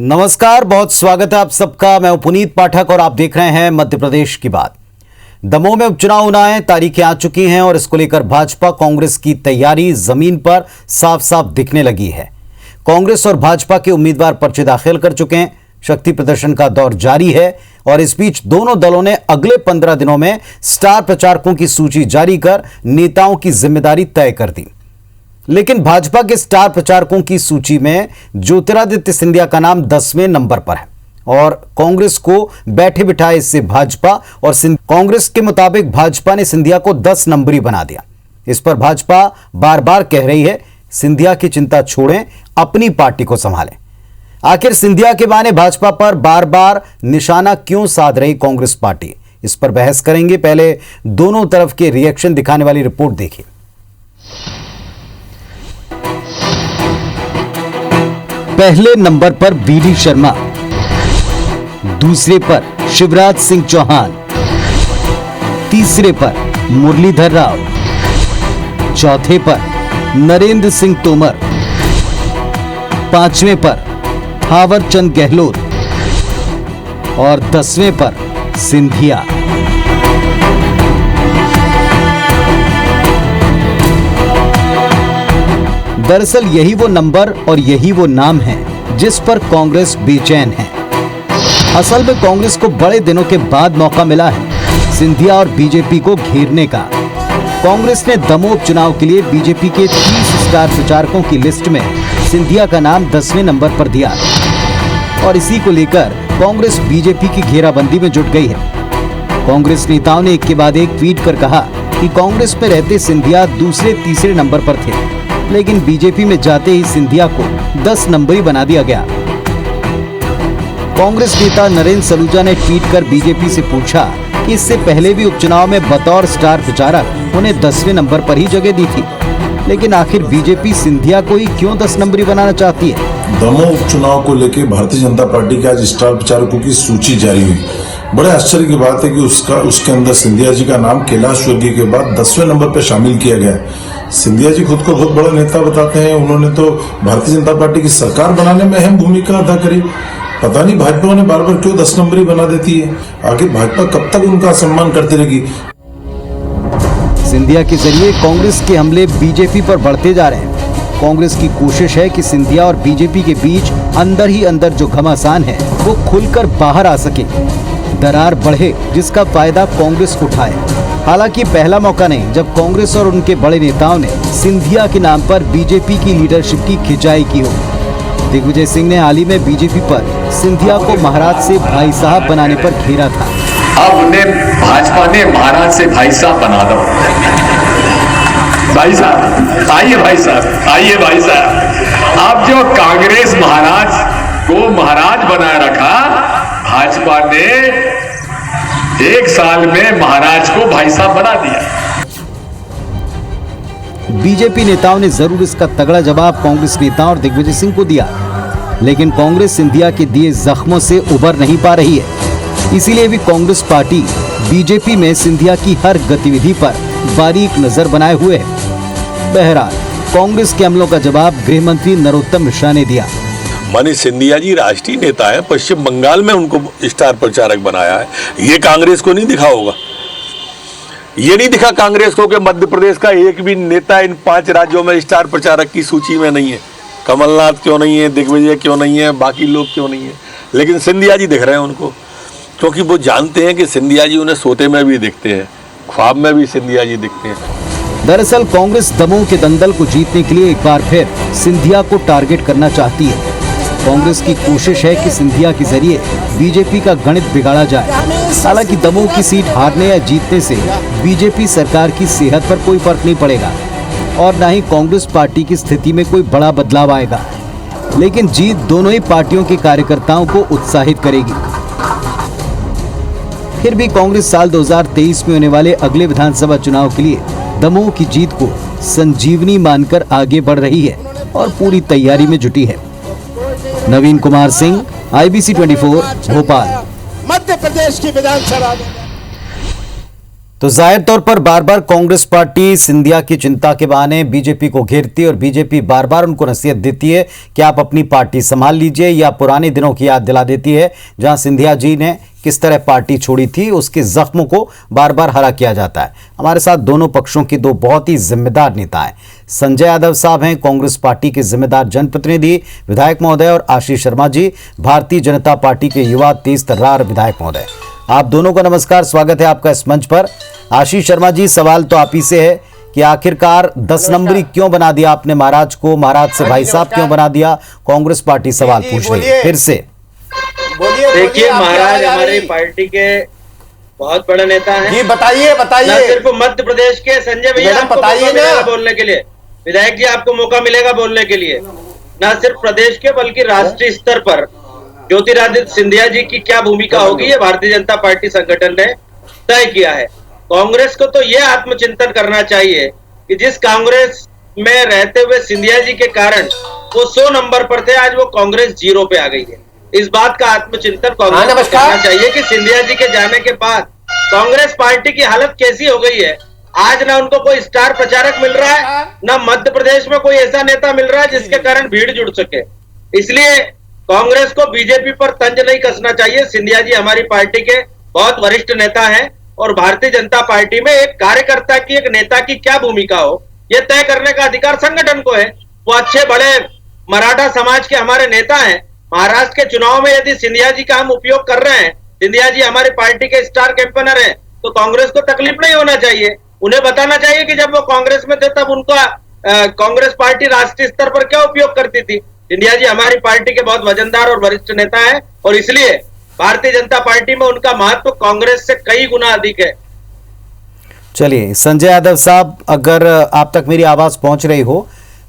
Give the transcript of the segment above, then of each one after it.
नमस्कार, बहुत स्वागत है आप सबका। मैं पुनीत पाठक और आप देख रहे हैं मध्य प्रदेश की बात। दमोह में उपचुनाव होना है, तारीखें आ चुकी हैं और इसको लेकर भाजपा कांग्रेस की तैयारी जमीन पर साफ साफ दिखने लगी है। कांग्रेस और भाजपा के उम्मीदवार पर्चे दाखिल कर चुके हैं। शक्ति प्रदर्शन का दौर जारी है और इस बीच दोनों दलों ने अगले 15 दिनों में स्टार प्रचारकों की सूची जारी कर नेताओं की जिम्मेदारी तय कर दी। लेकिन भाजपा के स्टार प्रचारकों की सूची में ज्योतिरादित्य सिंधिया का नाम 10वें नंबर पर है और कांग्रेस को बैठे बिठाए इससे भाजपा और कांग्रेस के मुताबिक भाजपा ने सिंधिया को 10 नंबरी बना दिया। इस पर भाजपा बार बार कह रही है, सिंधिया की चिंता छोड़ें, अपनी पार्टी को संभालें। आखिर सिंधिया के बहाने भाजपा पर बार बार निशाना क्यों साध रही कांग्रेस पार्टी, इस पर बहस करेंगे। पहले दोनों तरफ के रिएक्शन दिखाने वाली रिपोर्ट देखिए। पहले नंबर पर बीडी शर्मा, दूसरे पर शिवराज सिंह चौहान, तीसरे पर मुरलीधर राव, चौथे पर नरेंद्र सिंह तोमर, पांचवें पर थावर चंद गहलोत और 10वें पर सिंधिया। दरअसल यही वो नंबर और यही वो नाम है जिस पर कांग्रेस बेचैन है। असल में कांग्रेस को बड़े दिनों के बाद मौका मिला है सिंधिया और बीजेपी को घेरने का। कांग्रेस ने दमोह उपचुनाव के लिए बीजेपी के 30 स्टार प्रचारकों की लिस्ट में सिंधिया का नाम 10वें नंबर पर दिया और इसी को लेकर कांग्रेस बीजेपी की घेराबंदी में जुट गई है। कांग्रेस नेताओं ने एक के बाद एक ट्वीट कर कहा कि कांग्रेस में रहते सिंधिया दूसरे तीसरे नंबर पर थे, लेकिन बीजेपी में जाते ही सिंधिया को 10 नंबरी बना दिया गया। कांग्रेस नेता नरेंद्र सलूजा ने ट्वीट कर बीजेपी से पूछा कि इससे पहले भी उपचुनाव में बतौर स्टार प्रचारक उन्हें 10वें नंबर पर ही जगह दी थी, लेकिन आखिर बीजेपी सिंधिया को ही क्यों 10 नंबरी बनाना चाहती है। दमोह उपचुनाव को लेकर भारतीय जनता पार्टी के आज स्टार प्रचारकों की सूची जारी हुई। बड़े आश्चर्य की बात है कि उसके अंदर सिंधिया जी का नाम कैलाश वर्गीय के बाद 10वें नंबर पर शामिल किया गया। सिंधिया जी खुद को बहुत बड़ा नेता बताते हैं। उन्होंने तो भारतीय जनता पार्टी की सरकार बनाने में अहम भूमिका अदा करी। पता नहीं भाजपा उन्हें बार बार क्यों 10 नंबरी बना देती है। आखिर भाजपा कब तक उनका सम्मान करती रहेगी। सिंधिया के जरिए कांग्रेस के हमले बीजेपी पर बढ़ते जा रहे हैं। कांग्रेस की कोशिश है कि सिंधिया और बीजेपी के बीच अंदर ही अंदर जो घमासान है वो खुलकर बाहर आ सके, दरार बढ़े, जिसका फायदा कांग्रेस उठाए। हालांकि पहला मौका नहीं जब कांग्रेस और उनके बड़े नेताओं ने सिंधिया के नाम पर बीजेपी की लीडरशिप की खिंचाई की हो। दिग्विजय सिंह ने हाल ही में बीजेपी पर सिंधिया को महाराज से भाई साहब बनाने पर घेरा था। अब उन्हें भाजपा ने महाराज से भाई साहब बना दो। भाई साहब आइए, भाई साहब आइए, भाई साहब। अब जो कांग्रेस महाराज को महाराज बनाए रखा, भाजपा ने 1 साल में महाराज को भाई साहब बना दिया। बीजेपी नेताओं ने जरूर इसका तगड़ा जवाब कांग्रेस नेताओं और दिग्विजय सिंह को दिया, लेकिन कांग्रेस सिंधिया के दिए जख्मों से उबर नहीं पा रही है। इसीलिए भी कांग्रेस पार्टी बीजेपी में सिंधिया की हर गतिविधि पर बारीक नजर बनाए हुए है। बहरहाल कांग्रेस के हमलों का जवाब गृह मंत्री नरोत्तम मिश्रा ने दिया। मानी सिंधिया जी राष्ट्रीय नेता है, पश्चिम बंगाल में उनको स्टार प्रचारक बनाया है। ये कांग्रेस को नहीं दिखा होगा। ये नहीं दिखा कांग्रेस को कि मध्य प्रदेश का एक भी नेता इन 5 राज्यों में स्टार प्रचारक की सूची में नहीं है। कमलनाथ क्यों नहीं है, दिग्विजय क्यों नहीं है, बाकी लोग क्यों नहीं है, लेकिन सिंधिया जी दिख रहे हैं उनको, क्योंकि वो जानते हैं कि सिंधिया जी उन्हें सोते में भी दिखते हैं, ख्वाब में भी सिंधिया जी दिखते हैं। दरअसल कांग्रेस दमोह के दंगल को जीतने के लिए एक बार फिर सिंधिया को टारगेट करना चाहती है। कांग्रेस की कोशिश है कि सिंधिया के जरिए बीजेपी का गणित बिगाड़ा जाए। हालांकि दमोह की सीट हारने या जीतने से बीजेपी सरकार की सेहत पर कोई फर्क नहीं पड़ेगा और न ही कांग्रेस पार्टी की स्थिति में कोई बड़ा बदलाव आएगा, लेकिन जीत दोनों ही पार्टियों के कार्यकर्ताओं को उत्साहित करेगी। फिर भी कांग्रेस साल 2023 में होने वाले अगले विधानसभा चुनाव के लिए दमोह की जीत को संजीवनी मानकर आगे बढ़ रही है और पूरी तैयारी में जुटी है। नवीन कुमार सिंह, IBC 24, भोपाल। मध्य प्रदेश की विधानसभा तो जाहिर तौर पर बार बार कांग्रेस पार्टी सिंधिया की चिंता के बहाने बीजेपी को घेरती है और बीजेपी बार बार उनको नसीहत देती है कि आप अपनी पार्टी संभाल लीजिए, या पुराने दिनों की याद दिला देती है जहां सिंधिया जी ने किस तरह पार्टी छोड़ी थी, उसके जख्मों को बार बार हरा किया जाता है। हमारे साथ दोनों पक्षों की दो बहुत ही जिम्मेदार नेता हैं। संजय यादव साहब हैं कांग्रेस पार्टी के जिम्मेदार जनप्रतिनिधि विधायक महोदय, और आशीष शर्मा जी भारतीय जनता पार्टी के युवा तेज तर्रार विधायक महोदय। आप दोनों को नमस्कार, स्वागत है आपका इस मंच पर। आशीष शर्मा जी, सवाल तो आप ही से है कि आखिरकार 10 नंबरी क्यों बना दिया आपने महाराज को, महाराज से भाई साहब क्यों बना दिया? कांग्रेस पार्टी सवाल पूछ रही है फिर से। देखिए, महाराज हमारी पार्टी के बहुत बड़े नेता हैं जी। बताइए बताइए। ना सिर्फ मध्य प्रदेश के संजय भैया, आपको मौका मिलेगा बोलने के लिए, विधायक जी आपको मौका मिलेगा बोलने के लिए, ना सिर्फ प्रदेश के बल्कि राष्ट्रीय स्तर पर ज्योतिरादित्य सिंधिया जी की क्या भूमिका होगी, ये भारतीय जनता पार्टी संगठन ने तय किया है। कांग्रेस को तो यह आत्मचिंतन करना चाहिए कि जिस कांग्रेस में रहते हुए सिंधिया जी के कारण वो 100 नंबर पर थे, आज वो कांग्रेस 0 पे आ गई है। इस बात का आत्मचिंतन कांग्रेस को करना चाहिए कि सिंधिया जी के जाने के बाद कांग्रेस पार्टी की हालत कैसी हो गई है। आज ना उनको कोई स्टार प्रचारक मिल रहा है, ना मध्य प्रदेश में कोई ऐसा नेता मिल रहा है जिसके कारण भीड़ जुड़ सके। इसलिए कांग्रेस को बीजेपी पर तंज नहीं कसना चाहिए। सिंधिया जी हमारी पार्टी के बहुत वरिष्ठ नेता हैं और भारतीय जनता पार्टी में एक कार्यकर्ता की, एक नेता की क्या भूमिका हो, यह तय करने का अधिकार संगठन को है। वो अच्छे बड़े मराठा समाज के हमारे नेता हैं। महाराष्ट्र के चुनाव में यदि सिंधिया जी का हम उपयोग कर रहे हैं, सिंधिया जी हमारी पार्टी के स्टार कैंपेनर हैं, तो कांग्रेस को तकलीफ नहीं होना चाहिए। उन्हें बताना चाहिए कि जब वो कांग्रेस में थे तब उनका कांग्रेस पार्टी राष्ट्रीय स्तर पर क्या उपयोग करती थी। सिंधिया जी हमारी पार्टी के बहुत वजनदार और वरिष्ठ नेता हैं और इसलिए भारतीय जनता पार्टी में उनका महत्व कांग्रेस से कई गुना अधिक है। चलिए संजय यादव साहब, अगर आप तक मेरी आवाज पहुंच रही हो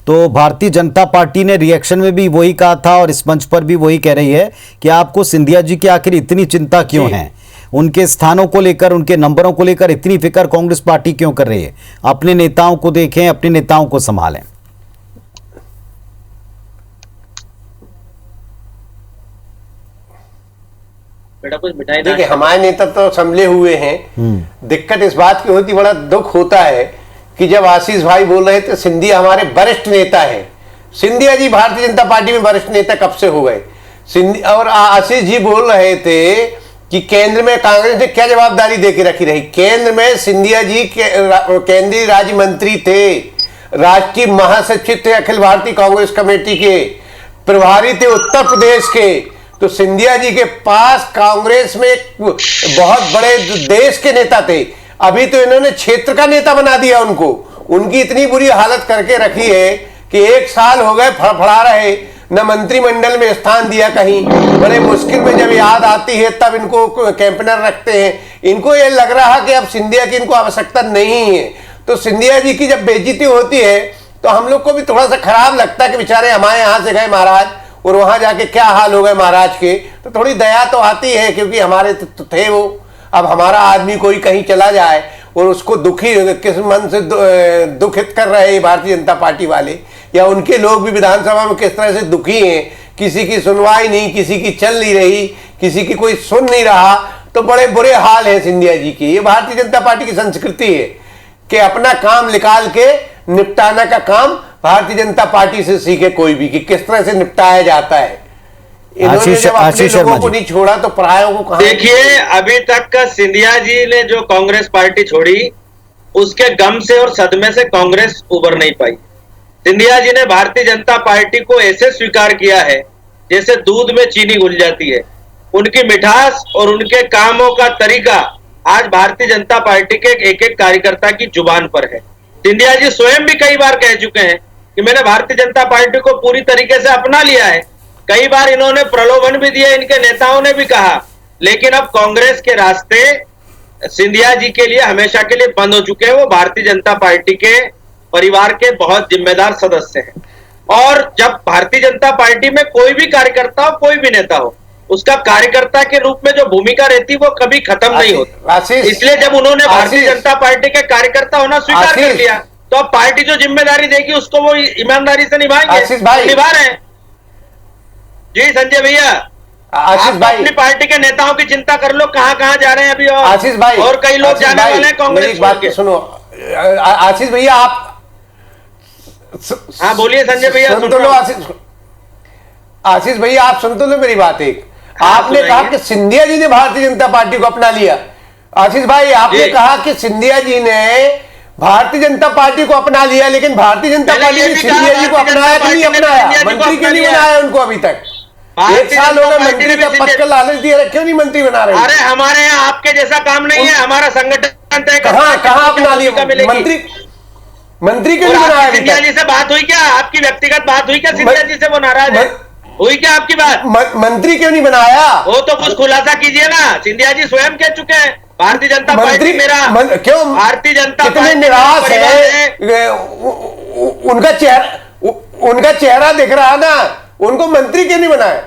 तो भारतीय जनता पार्टी ने रिएक्शन में भी वही कहा था और इस मंच पर भी वही कह रही है कि आपको सिंधिया जी की आखिर इतनी चिंता क्यों है, उनके स्थानों को लेकर, उनके नंबरों को लेकर इतनी फिक्र कांग्रेस पार्टी क्यों कर रही है? अपने नेताओं को देखें, अपने नेताओं को संभालें। देखिए, हमारे नेता तो संभले हुए हैं। दिक्कत इस बात की होती, बड़ा दुख होता है कि जब आशीष भाई बोल रहे थे सिंधिया हमारे वरिष्ठ नेता हैं। सिंधिया जी भारतीय जनता पार्टी में वरिष्ठ नेता कब से हो गए? और आशीष जी बोल रहे थे कि केंद्र में कांग्रेस ने क्या जवाबदारी देके रखी रही। केंद्र में सिंधिया जी केंद्रीय राज्य मंत्री थे, राष्ट्रीय महासचिव थे अखिल भारतीय कांग्रेस कमेटी के, प्रभारी थे उत्तर प्रदेश के। तो सिंधिया जी के पास कांग्रेस में एक बहुत बड़े देश के नेता थे। अभी तो इन्होंने क्षेत्र का नेता बना दिया उनको। उनकी इतनी बुरी हालत करके रखी है कि 1 साल हो गए फड़फड़ा रहे, न मंत्रिमंडल में स्थान दिया कहीं। बड़े मुश्किल में जब याद आती है तब इनको कैंपेनर रखते हैं। इनको ये लग रहा कि अब सिंधिया की इनको आवश्यकता नहीं है। तो सिंधिया जी की जब बेइज्जती होती है तो हम लोग को भी थोड़ा सा खराब लगता है कि बेचारे हमारे यहाँ से गए महाराज और वहां जाके क्या हाल हो गए महाराज के। तो थोड़ी दया तो आती है क्योंकि हमारे तो थे वो। अब हमारा आदमी कोई कहीं चला जाए और उसको दुखी किस मन से दुखित कर रहे हैं भारतीय जनता पार्टी वाले, या उनके लोग भी विधानसभा में किस तरह से दुखी हैं। किसी की सुनवाई नहीं, किसी की चल नहीं रही, किसी की कोई सुन नहीं रहा। तो बड़े बुरे हाल है सिंधिया जी की। ये भारतीय जनता पार्टी की संस्कृति है कि अपना काम निकाल के निपटाना का काम भारतीय जनता पार्टी से सीखे कोई भी कि किस तरह से निपटाया जाता है। इन्होंने जब अपने लोगों को नहीं छोड़ा तो परायों को कहां? देखिए, अभी तक का सिंधिया जी ने जो कांग्रेस पार्टी छोड़ी उसके गम से और सदमे से कांग्रेस उबर नहीं पाई। सिंधिया जी ने भारतीय जनता पार्टी को ऐसे स्वीकार किया है जैसे दूध में चीनी घुल जाती है। उनकी मिठास और उनके कामों का तरीका आज भारतीय जनता पार्टी के एक एक कार्यकर्ता की जुबान पर है। सिंधिया जी स्वयं भी कई बार कह चुके हैं कि मैंने भारतीय जनता पार्टी को पूरी तरीके से अपना लिया है। कई बार इन्होंने प्रलोभन भी दिया, इनके नेताओं ने भी कहा, लेकिन अब कांग्रेस के रास्ते सिंधिया जी के लिए हमेशा के लिए बंद हो चुके हैं। वो भारतीय जनता पार्टी के परिवार के बहुत जिम्मेदार सदस्य हैं और जब भारतीय जनता पार्टी में कोई भी कार्यकर्ता हो, कोई भी नेता हो, उसका कार्यकर्ता के रूप में जो भूमिका रहती वो कभी खत्म नहीं होती। इसलिए जब उन्होंने भारतीय जनता पार्टी के कार्यकर्ता होना स्वीकार कर लिया तो अब पार्टी जो जिम्मेदारी देगी उसको वो ईमानदारी से निभाएंगे, निभा रहे हैं। जी संजय भैया। आशीष आप भाई, अपनी पार्टी के नेताओं की चिंता कर लो, कहां जा रहे हैं अभी। और आशीष भाई, और कई लोग जाने भाई, वाले हैं कांग्रेस मेरी बात सुनो। आशीष भैया आप हाँ बोलिए संजय भैया। सुन तो लो आशीष भैया, आप सुन तो लो मेरी बात। एक आपने कहा कि सिंधिया जी ने भारतीय जनता पार्टी को अपना लिया। आशीष भाई, आपने कहा कि सिंधिया जी ने भारतीय जनता पार्टी को अपना लिया, लेकिन भारतीय जनता पार्टी ने सिंधिया जी को अपनाया कि नहीं अपनाया? मंत्री क्यों नहीं बनाया उनको अभी तक? 1 साल हो गए मंत्री का पद का लालच दिया, क्यों नहीं मंत्री बना रहे? अरे हमारे यहाँ आपके जैसा काम नहीं है, हमारा संगठन तय कहाँ अपना लिया मंत्री क्यों नहीं बनाया? सिंधिया जी से बात हुई क्या? आपकी व्यक्तिगत बात हुई क्या सिंधिया जी से? वो नाराज है, हुई क्या आपकी बात? मंत्री क्यों नहीं बनाया? वो तो कुछ खुलासा कीजिए ना। सिंधिया जी स्वयं कह चुके हैं भारतीय जनता पार्टी मेरा क्यों भारतीय जनता कितने निराश है उनका चेहरा दिख रहा ना, उनको मंत्री क्यों नहीं बनाया?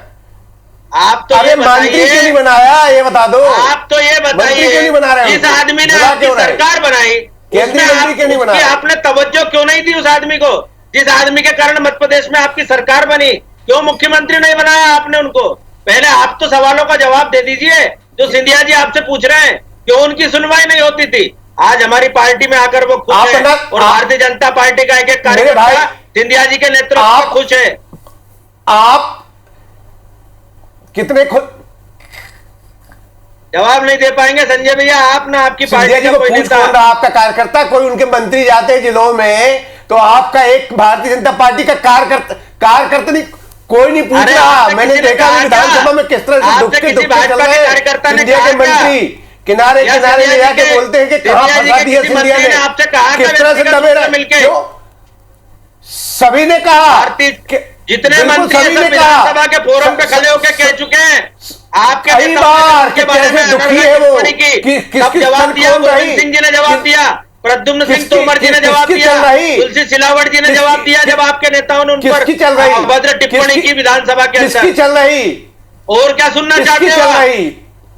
आप तो अरे मंत्री क्यों नहीं बनाया ये बता दो। आप तो ये बताइए क्यों नहीं बना रहे? जिस आदमी ने आपकी सरकार बनाई, केंद्रीय मंत्री क्यों नहीं बनाया? आपने तवज्जो क्यों नहीं दी उस आदमी को? जिस आदमी के कारण मध्य प्रदेश में आपकी सरकार बनी, क्यों मुख्यमंत्री नहीं बनाया आपने उनको? पहले आप तो सवालों का जवाब दे दीजिए जो सिंधिया जी आपसे पूछ रहे हैं। क्यों उनकी सुनवाई नहीं होती थी? आज हमारी पार्टी में आकर वो खुश है और भारतीय जनता पार्टी का एक एक कार्यकर्ता सिंधिया जी के नेतृत्व में खुश है। आप कितने खुद जवाब नहीं दे पाएंगे संजय भैया। आप ना आपकी पार्टी का कोई नेता, आपका कार्यकर्ता, कोई उनके मंत्री जाते हैं जिलों में तो आपका एक भारतीय जनता पार्टी का कार्यकर्ता नहीं, कोई नहीं पूछ रहा। मैंने देखा विधानसभा में किस तरह से दुखते सिंधिया के मंत्री किनारे किनारे ले जाके बोलते हैं कि कहां फंसा दिया सिंधिया ने, आपसे कहा किस तरह से दबे मिलके सभी ने कहा, जितने मंत्री विधानसभा के फोरम पे खड़े होकर कह चुके हैं आपके कई बार के बारे में दुखी है वो। तब जवाब दिया गोविंद सिंह जी ने, जवाब दिया प्रद्युम्न सिंह तोमर जी ने, जवाब दिया तुलसी सिलावट जी ने, जवाब दिया जब आपके नेताओं ने उन पर अभद्र टिप्पणी की विधानसभा के अंदर। चल रही और क्या सुनना चाहते हो?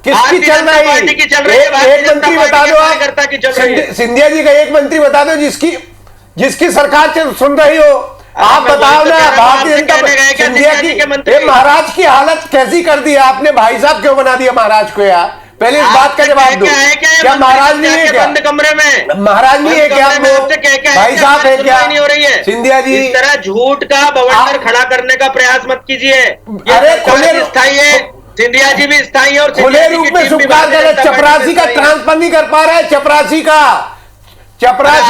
किसकी चल रही? पार्टी की चल रही है। एक मंत्री बता दो आप, सिंधिया जी का एक मंत्री बता दो जिसकी सरकार सुन रही हो। आप बताओ ना, भारतीय जनता सिंधिया की महाराज की हालत कैसी कर दी आपने? भाई साहब क्यों बना दिया महाराज को यार? पहले इस बात का जवाब दो। क्या महाराज नहीं है? क्या बंद कमरे में महाराज नहीं है? क्या भाई साहब है? क्या नहीं हो रही है सिंधिया जी? इस तरह झूठ का बवंडर खड़ा करने का प्रयास मत कीजिए। अरे खुले स्थायी है, सिंधिया जी भी स्थायी और खुले रूप में स्वीकार कर रहे। चपरासी का ट्रांसफर नहीं कर पा रहा है। चपरासी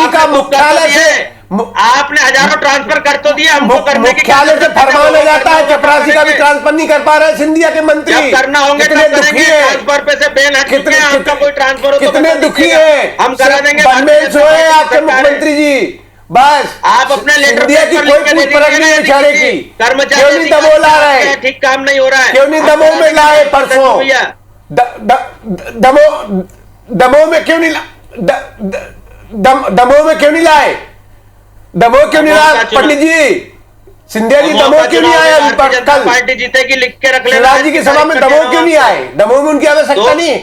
का मुख्यालय से आपने हजारों ट्रांसफर कर तो दिया, हमको करने की मुख्यालय से फरमान आ जाता है, चपरासी का भी ट्रांसफर नहीं कर पा रहे सिंधिया के मंत्री। जब करना होंगे कितने दुखी है, ट्रांसफर पे से बैन हट चुके हैं, आपका कोई ट्रांसफर हो तो कितने दुखी है, हम करा देंगे। आपके मुख्यमंत्री जी बस आप अपने लेटर सिंधिया की कोई पूछ परख नहीं बेचारे की। क्यों नहीं दमोह ला रहे? ठीक काम नहीं हो रहा है। क्यों नहीं दमोह में लाए परसों? दमोह में क्यों नहीं दमोह में क्यों नहीं लाए? दमोह क्यों नहीं लाए पंडित जी? सिंधिया जी दमोह क्यों नहीं आए? कल पार्टी जीतेगी लिख के रख लेना। शिवराज जी की सभा में दमोह क्यों नहीं आए? दमोह में उनकी आवश्यकता नहीं।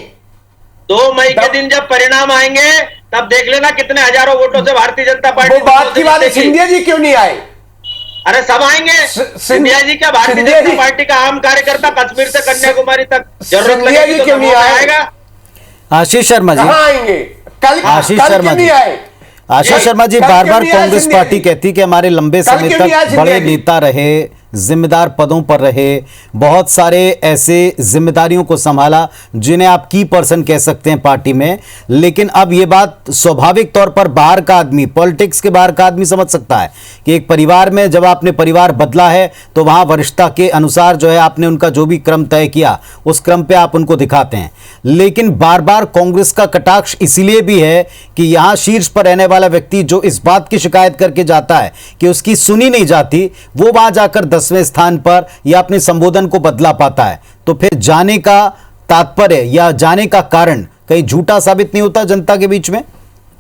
2 मई के दिन जब परिणाम आएंगे तब देख लेना कितने हजारों वोटों से भारतीय जनता पार्टी। वो बात की बात है, सिंधिया जी क्यों नहीं आए? अरे सब आएंगे। सिंधिया जी क्या भारतीय जनता पार्टी का आम कार्यकर्ता कश्मीर से कन्याकुमारी तक जरूरत लगेगी तो क्यों नहीं आएगा? आशीष शर्मा जी कहाँ आएंगे? कल आशीष शर्मा जी आए? आशीष शर्मा जी बार बार कांग्रेस पार्टी कहती कि हमारे लंबे समय तक बड़े नेता रहे, जिम्मेदार पदों पर रहे, बहुत सारे ऐसे जिम्मेदारियों को संभाला जिन्हें आप की पर्सन कह सकते हैं पार्टी में, लेकिन अब ये बात स्वाभाविक तौर पर बाहर का आदमी, पॉलिटिक्स के बाहर का आदमी समझ सकता है कि एक परिवार में जब आपने परिवार बदला है तो वहां वरिष्ठता के अनुसार जो है आपने उनका जो भी क्रम तय किया उस क्रम पे आप उनको दिखाते हैं। लेकिन बार बार कांग्रेस का कटाक्ष इसलिए भी है कि यहां शीर्ष पर रहने वाला व्यक्ति जो इस बात की शिकायत करके जाता है कि उसकी सुनी नहीं जाती, वो वहां जाकर 10वें स्थान पर या अपने संबोधन को बदला पाता है। तो फिर जाने का तात्पर्य या जाने का कारण कहीं झूठा साबित नहीं होता जनता के बीच में?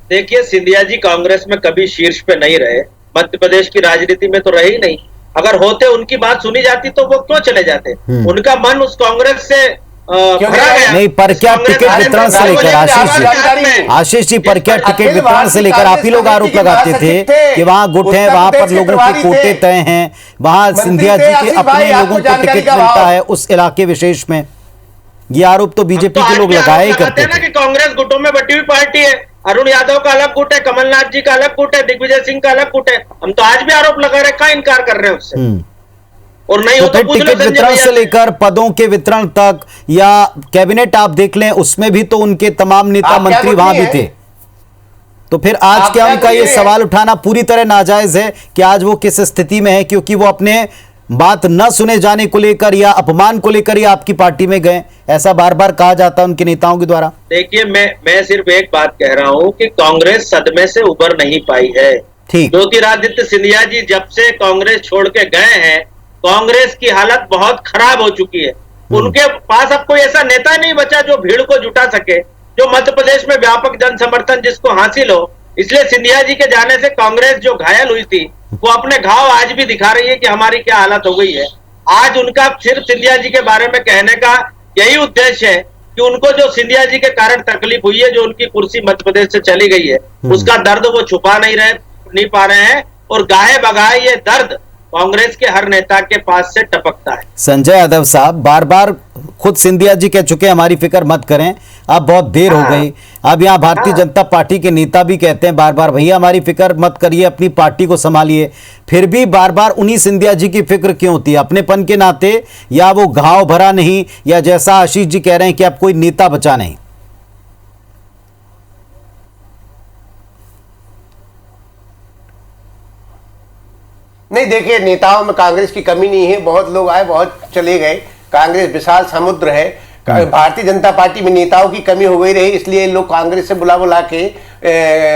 देखिए, सिंधिया जी कांग्रेस में कभी शीर्ष पे नहीं रहे, मध्य प्रदेश की राजनीति में तो रहे ही नहीं। अगर होते, उनकी बात सुनी जाती तो वो क्यों चले जाते? उनका मन उस कांग्रेस से भरा गया। नहीं, पर क्या टिकट वितरण से लेकर आशीष जी पर क्या टिकट वितरण से लेकर आप ही लोग आरोप लगाते थे कि वहां गुट है, वहां पर लोगों के कोटे तय हैं, वहां सिंधिया जी के अपने लोगों को टिकट मिलता है उस इलाके विशेष में। ये आरोप तो बीजेपी के लोग लगाया ही करते हैं ना कि कांग्रेस गुटों में बटी हुई पार्टी है। अरुण यादव का अलग गुट है, कमलनाथ जी का अलग गुट है, दिग्विजय सिंह का अलग गुट है। हम तो आज भी आरोप लगा रहे, कहाँ इनकार कर रहे हैं उससे। और नहीं हो तो पूछ लो टिकट वितरण से लेकर पदों के वितरण तक, या कैबिनेट आप देख लें उसमें भी तो उनके तमाम नेता मंत्री वहां भी थे। तो फिर आज क्या उनका ये सवाल उठाना पूरी तरह नाजायज है कि आज वो किस स्थिति में है, क्योंकि वो अपने बात न सुने जाने को लेकर या अपमान को लेकर ही आपकी पार्टी में गए, ऐसा बार बार कहा जाता है उनके नेताओं के द्वारा। देखिए, मैं सिर्फ एक बात कह रहा हूं कि कांग्रेस सदमे से उबर नहीं पाई है। ठीक, ज्योतिरादित्य सिंधिया जी जब से कांग्रेस छोड़ के गए हैं, कांग्रेस की हालत बहुत खराब हो चुकी है। उनके पास अब कोई ऐसा नेता नहीं बचा जो भीड़ को जुटा सके, जो मध्य प्रदेश में व्यापक जन समर्थन जिसको हासिल हो। इसलिए सिंधिया जी के जाने से कांग्रेस जो घायल हुई थी वो अपने घाव आज भी दिखा रही है कि हमारी क्या हालत हो गई है। आज उनका सिर्फ सिंधिया जी के बारे में कहने का यही उद्देश्य है कि उनको जो सिंधिया जी के कारण तकलीफ हुई है, जो उनकी कुर्सी मध्य प्रदेश से चली गई है, उसका दर्द वो छुपा नहीं पा रहे हैं। और गाहे बगाए ये दर्द कांग्रेस के हर नेता के पास से टपकता है। संजय यादव साहब, बार बार खुद सिंधिया जी कह चुके हमारी फिक्र मत करें, अब बहुत देर हो गई। अब यहाँ भारतीय जनता पार्टी के नेता भी कहते हैं बार बार, भैया हमारी फिक्र मत करिए, अपनी पार्टी को संभालिए। फिर भी बार बार उन्हीं सिंधिया जी की फिक्र क्यों होती है? अपनेपन के नाते, या वो घाव भरा नहीं, या जैसा आशीष जी कह रहे हैं कि अब कोई नेता बचा नहीं? नहीं, देखिए, नेताओं में कांग्रेस की कमी नहीं है। बहुत लोग आए, बहुत चले गए। कांग्रेस विशाल समुद्र है। भारतीय जनता पार्टी में नेताओं की कमी हो गई रही, इसलिए लोग कांग्रेस से बुला के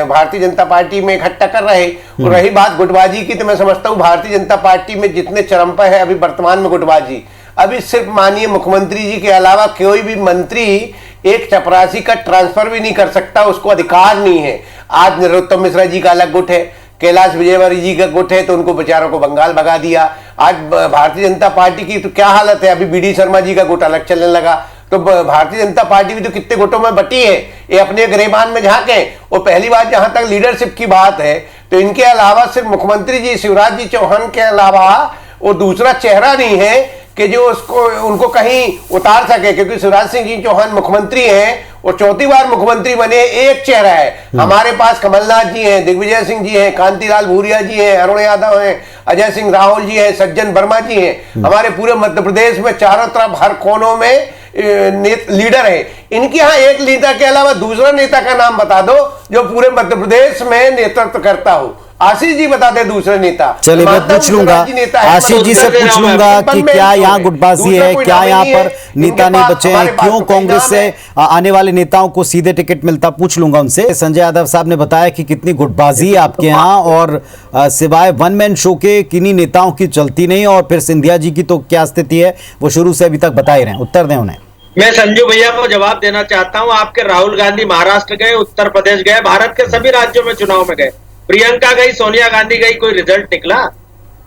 भारतीय जनता पार्टी में इकट्ठा कर रहे। और रही बात गुटबाजी की, तो मैं समझता हूँ भारतीय जनता पार्टी में जितने चरम पर है अभी वर्तमान में गुटबाजी, अभी सिर्फ माननीय मुख्यमंत्री जी के अलावा कोई भी मंत्री एक चपरासी का ट्रांसफर भी नहीं कर सकता, उसको अधिकार नहीं है। आज नरोत्तम मिश्रा जी का अलग गुट है, कैलाश विजयवर्गीय जी का गुट है, तो उनको बेचारों को बंगाल भगा दिया। आज भारतीय जनता पार्टी की तो क्या हालत है, अभी बीडी शर्मा जी का गुट अलग चलने लगा। तो भारतीय जनता पार्टी भी तो कितने गुटों में बटी है, ये अपने गिरेबान में झांके। और पहली बात, जहां तक लीडरशिप की बात है, तो इनके अलावा सिर्फ मुख्यमंत्री जी शिवराज जी चौहान के अलावा वो दूसरा चेहरा नहीं है कि जो उनको कहीं उतार सके, क्योंकि शिवराज सिंह जी चौहान मुख्यमंत्री हैं और चौथी बार मुख्यमंत्री बने, एक चेहरा है। हमारे पास कमलनाथ जी हैं, दिग्विजय सिंह जी हैं, कांतिलाल भूरिया जी हैं, अरुण यादव हैं, अजय सिंह राहुल जी हैं, सज्जन वर्मा जी हैं। हमारे पूरे मध्य प्रदेश में चारों तरफ हर कोनों में लीडर है। इनके यहाँ एक नेता के अलावा दूसरा नेता का नाम बता दो जो पूरे मध्य प्रदेश में नेतृत्व करता हो। आशीष जी बता दे दूसरे नेता। चलिए, मैं पूछ लूंगा आशीष जी से, पूछ लूंगा कि क्या यहाँ गुटबाजी है, क्या यहाँ पर नेता नहीं बचे हैं, क्यों कांग्रेस से आने वाले नेताओं को सीधे टिकट मिलता, पूछ लूंगा उनसे। संजय यादव साहब ने बताया कि कितनी गुटबाजी है आपके यहाँ, और सिवाय वन मैन शो के किन्हीं नेताओं की चलती नहीं। और फिर सिंधिया जी की तो क्या स्थिति है, वो शुरू से अभी तक बता ही रहे हैं, उत्तर दें उन्हें। मैं संजू भैया को जवाब देना चाहता हूँ। आपके राहुल गांधी महाराष्ट्र गए, उत्तर प्रदेश गए, भारत के सभी राज्यों में चुनाव में गए, प्रियंका गई, सोनिया गांधी गई, कोई रिजल्ट निकला?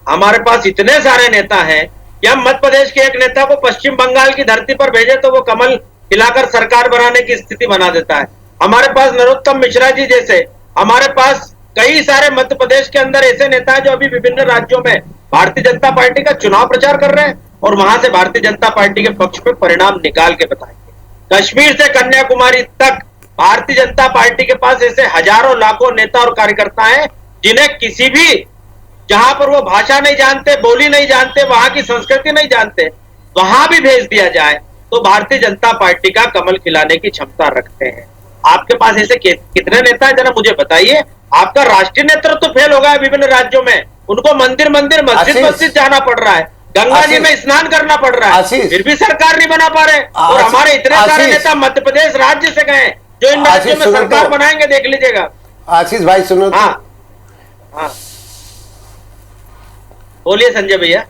हमारे पास इतने सारे नेता हैं कि हम मध्य प्रदेश के एक नेता को पश्चिम बंगाल की धरती पर भेजे तो वो कमल हिलाकर सरकार बनाने की स्थिति बना देता है। हमारे पास नरोत्तम मिश्रा जी जैसे, हमारे पास कई सारे मध्य प्रदेश के अंदर ऐसे नेता हैं जो अभी विभिन्न राज्यों में भारतीय जनता पार्टी का चुनाव प्रचार कर रहे हैं और वहां से भारतीय जनता पार्टी के पक्ष में परिणाम निकाल के बताएंगे। कश्मीर से कन्याकुमारी तक भारतीय जनता पार्टी के पास ऐसे हजारों लाखों नेता और कार्यकर्ता हैं जिन्हें किसी भी, जहां पर वो भाषा नहीं जानते, बोली नहीं जानते, वहां की संस्कृति नहीं जानते, वहां भी भेज दिया जाए तो भारतीय जनता पार्टी का कमल खिलाने की क्षमता रखते हैं। आपके पास ऐसे कितने नेता हैं, जरा मुझे बताइए। आपका राष्ट्रीय नेतृत्व फेल हो गया है विभिन्न राज्यों में, उनको मंदिर मंदिर, मस्जिद मस्जिद जाना पड़ रहा है, गंगा जी में स्नान करना पड़ रहा है, फिर भी सरकार नहीं बना पा रहे। और हमारे इतने सारे नेता मध्य प्रदेश राज्य से गए जो इन राज्यों में सरकार बनाएंगे, देख लीजिएगा। आशीष भाई सुनो। हाँ, बोलिए संजय भैया।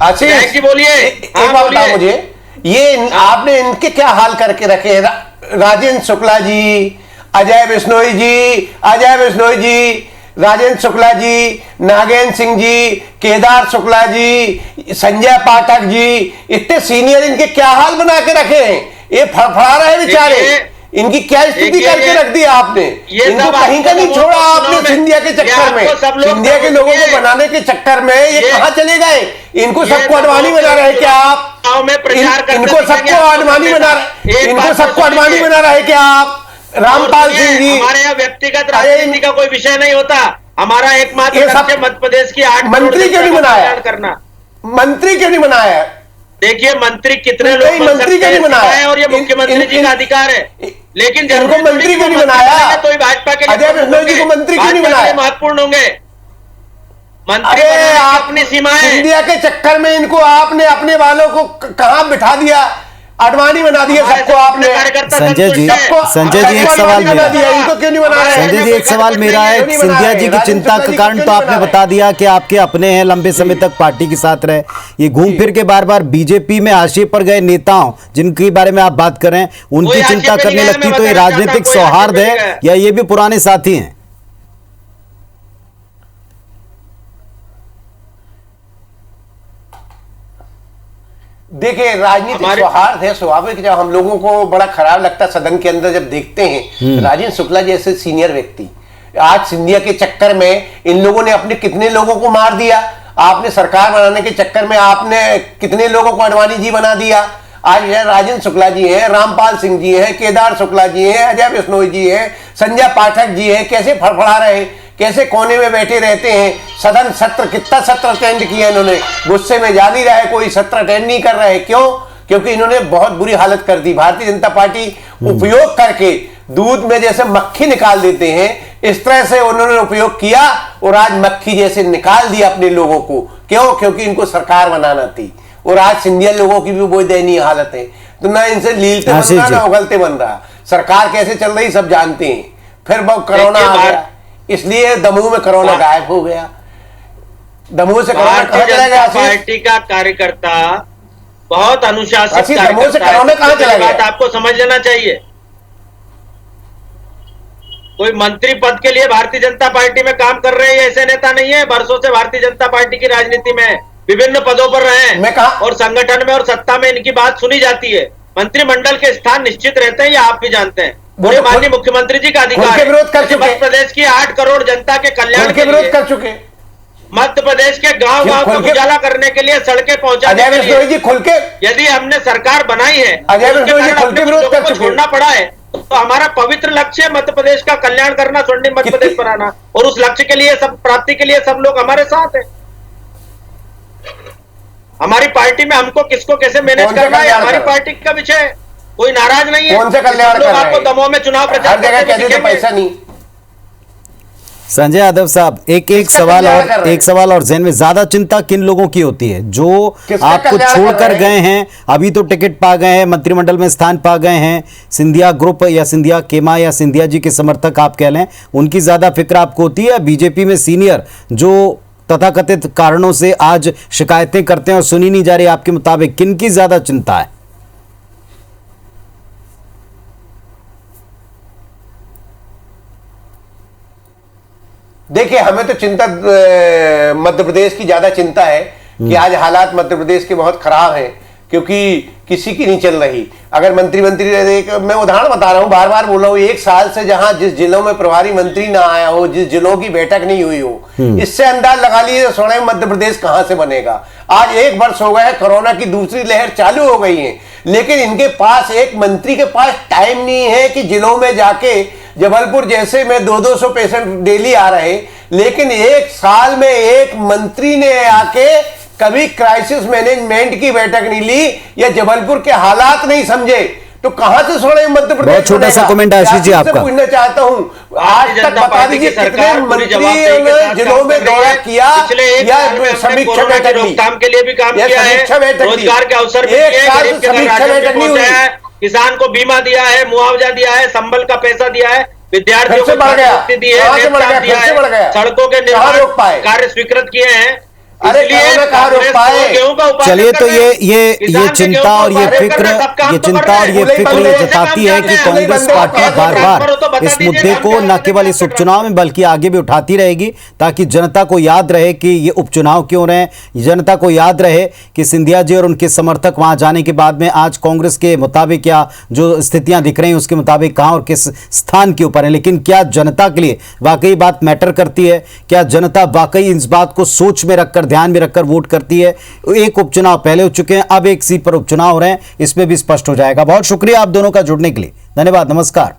आशीष जी बोलिए। एक बात बताओ मुझे, ये आपने इनके क्या हाल करके रखे? राजेंद्र शुक्ला जी, अजय बिश्नोई जी, राजेंद्र शुक्ला जी, नागेंद्र सिंह जी, केदार शुक्ला जी, संजय पाठक जी, इतने सीनियर, इनके क्या हाल बना के रखे हैं। ये फड़फड़ा रहे बेचारे, इनकी क्या स्थिति करके रख दी आपने। इनको कहीं का नहीं छोड़ा आपने सिंधिया के चक्कर में, सिंधिया के लोगों को बनाने के चक्कर में ये कहां चले गए। इनको सबको अडवाणी बना रहे क्या आप? इनको सबको अडवाणी बना रहे, इनको सबको अडवाणी बना रहे क्या आप? रामपाल सिंह जी, हमारे यहाँ व्यक्तिगत राजनीति का कोई विषय नहीं होता। हमारा एकमात्र लक्ष्य मध्य प्रदेश की 8 मंत्री क्यों नहीं बनाया करना। मंत्री क्यों नहीं बनाया? देखिए मंत्री कितने लोग मंत्री क्यों नहीं बनाया? और ये मुख्यमंत्री जी का अधिकार है, लेकिन इनको मंत्री क्यों नहीं बनाया? तो भाजपा के अजय बिश्नोई जी को मंत्री क्यों नहीं बनाया? महत्वपूर्ण होंगे मंत्री, अपनी सीमाएं। सिंधिया के चक्कर में इनको आपने अपने वालों को कहां बिठा दिया, अडवाणी बना दिया सबको आपने। संजय जी एक सवाल मेरा, इनको क्यों नहीं बना रहे? संजय जी एक सवाल मेरा है, सिंधिया जी की चिंता का कारण तो आपने बता दिया कि आपके अपने हैं, लंबे समय तक पार्टी के साथ रहे। ये घूम फिर के बार बार बीजेपी में हाशिए पर गए नेताओं जिनके बारे में आप बात कर रहे हैं, उनकी चिंता करने लगती तो ये राजनीतिक सौहार्द है या ये भी पुराने साथी हैं? देखिए राजनीतिक सौहार्द है, स्वाभाविक। जब हम लोगों को बड़ा खराब लगता सदन के अंदर जब देखते हैं राजेंद्र शुक्ला जैसे सीनियर व्यक्ति, आज सिंधिया के चक्कर में इन लोगों ने अपने कितने लोगों को मार दिया। आपने सरकार बनाने के चक्कर में आपने कितने लोगों को अडवाणी जी बना दिया। आज राजेंद्र शुक्ला जी हैं, रामपाल सिंह जी हैं, केदार शुक्ला जी हैं, अजय बिश्नोई जी हैं, संजय पाठक जी हैं, कैसे फड़फड़ा रहे, कैसे कोने में बैठे रहते हैं। सदन सत्र, कितना सत्र अटेंड किया इन्होंने, गुस्से में जा नहीं रहे, कोई सत्र अटेंड नहीं कर रहे। क्यों? क्योंकि इन्होंने बहुत बुरी हालत कर दी। भारतीय जनता पार्टी उपयोग करके दूध में जैसे मक्खी निकाल देते हैं, इस तरह से उन्होंने उपयोग किया और आज मक्खी जैसे निकाल दिया अपने लोगों को। क्यों? क्योंकि इनको सरकार बनाना थी। और आज सिंधिया लोगों की भी बहुत दयनीय हालत है। तो ना इनसे लीलते बन रहा ना उगलते बन रहा। सरकार कैसे चल रही सब जानते हैं। फिर वो कोरोना आ गया, इसलिए दमोह में कोरोना गायब हो गया। दमोह से कोरोना कहां चला गया? पार्टी का कार्यकर्ता बहुत अनुशासित दमोह से कोरोना कहां चला गया? बात आपको समझ लेना चाहिए। कोई मंत्री पद के लिए भारतीय जनता पार्टी में काम कर रहे हैं ऐसे नेता नहीं है। वर्षों से भारतीय जनता पार्टी की राजनीति में विभिन्न पदों पर रहे हैं और संगठन में और सत्ता में इनकी बात सुनी जाती है। मंत्रिमंडल के स्थान निश्चित रहते हैं, ये आप भी जानते हैं। बोले माननीय मुख्यमंत्री जी का अधिकार है। मध्य प्रदेश की 8 करोड़ जनता के कल्याण के विरोध कर चुके, मध्य प्रदेश के गांव-गांव को उजाला करने के लिए, सड़कें पहुंचाने के लिए यदि हमने सरकार बनाई है, तो छोड़ना पड़ा है, तो हमारा पवित्र लक्ष्य है मध्य प्रदेश का कल्याण करना, स्वर्णिम मध्य प्रदेश बनाना। और उस लक्ष्य के लिए, सब प्राप्ति के लिए सब लोग हमारे साथ है। हमारी पार्टी में हमको किसको कैसे मैनेज करना है हमारी पार्टी का विषय है। कोई नाराज नहीं है। कौन से कल्याण कर रहे हैं? आपको दमोह में चुनाव प्रचार करते हुए पैसा नहीं। संजय यादव साहब, एक सवाल और जहन में, ज्यादा चिंता किन लोगों की होती है जो आपको छोड़कर गए हैं, अभी तो टिकट पा गए हैं, मंत्रिमंडल में स्थान पा गए हैं, सिंधिया ग्रुप या सिंधिया केमा या सिंधिया जी के समर्थक आप कह लें, उनकी ज्यादा फिक्र आपको होती है? बीजेपी में सीनियर जो तथाकथित कारणों से आज शिकायतें करते हैं और सुनी नहीं जा रही, आपके मुताबिक किन की ज्यादा चिंता है? देखिए, हमें तो चिंता मध्य प्रदेश की ज्यादा चिंता है कि आज हालात मध्य प्रदेश के बहुत खराब हैं, क्योंकि किसी की नहीं चल रही। अगर मंत्री मैं उदाहरण बता रहा हूं, बार बार बोल रहा हूं, 1 साल से जहां जिस जिलों में प्रभारी मंत्री ना आया हो, जिस जिलों की बैठक नहीं हुई हो, इससे अंदाज लगा लीजिए स्वयं मध्य प्रदेश कहां से बनेगा। आज 1 वर्ष हो गया है, कोरोना की दूसरी लहर चालू हो गई है, लेकिन इनके पास, एक मंत्री के पास टाइम नहीं है कि जिलों में जाके, जबलपुर जैसे में 200-200 पेशेंट डेली आ रहे, लेकिन 1 साल में एक मंत्री ने आके कभी क्राइसिस मैनेजमेंट की बैठक नहीं ली या जबलपुर के हालात नहीं समझे, तो कहां से छोड़े मध्य प्रदेश? बहुत छोटा सा कमेंट आशीष जी आपका। पूछना चाहता हूं, आज तक बता दीजिए कितने मंत्रियों ने जिलों में दौरा किया या समीक्षा बैठक रोकथाम के लिए भी काम किया है, रोजगार के अवसर समीक्षा बैठक नहीं हुई है, किसान को बीमा दिया है, मुआवजा दिया है, संबल का पैसा दिया है, विद्यार्थियों को दी है, सड़कों के निर्माण कार्य स्वीकृत किए हैं, अरे इसलिए कहाँ रोक पाए? गेहूं का उत्पादन चलिए, तो करना है। ये किसान के चिंता गेहूं और का ये उत्पादन फिक्र करना है, सब काम ये तो चिंता कर और रहे ये हैं। फिक्र ये कैसे जताती काम है कर कि रहे हैं? कांग्रेस बंदे पार्टी का बार ट्रांसफर हो तो बार बता इस दीजिए, मुद्दे काम को क्या न करने केवल का इस काम कर उपचुनाव में बल्कि आगे भी उठाती रहेगी, ताकि जनता को याद रहे कि ये उपचुनाव क्यों रहे, जनता को याद रहे कि सिंधिया जी और उनके समर्थक वहां जाने के बाद में आज कांग्रेस के मुताबिक या जो स्थितियां दिख रही हैं उसके मुताबिक कहां और किस स्थान के ऊपर है। लेकिन क्या जनता के लिए वाकई बात मैटर करती है? क्या जनता वाकई इस बात को सोच में रखकर, ध्यान में रखकर वोट करती है? एक उपचुनाव पहले हो चुके हैं, अब एक सीट पर उपचुनाव हो रहे हैं, इसमें भी स्पष्ट हो जाएगा। बहुत शुक्रिया आप दोनों का जुड़ने के लिए, धन्यवाद, नमस्कार।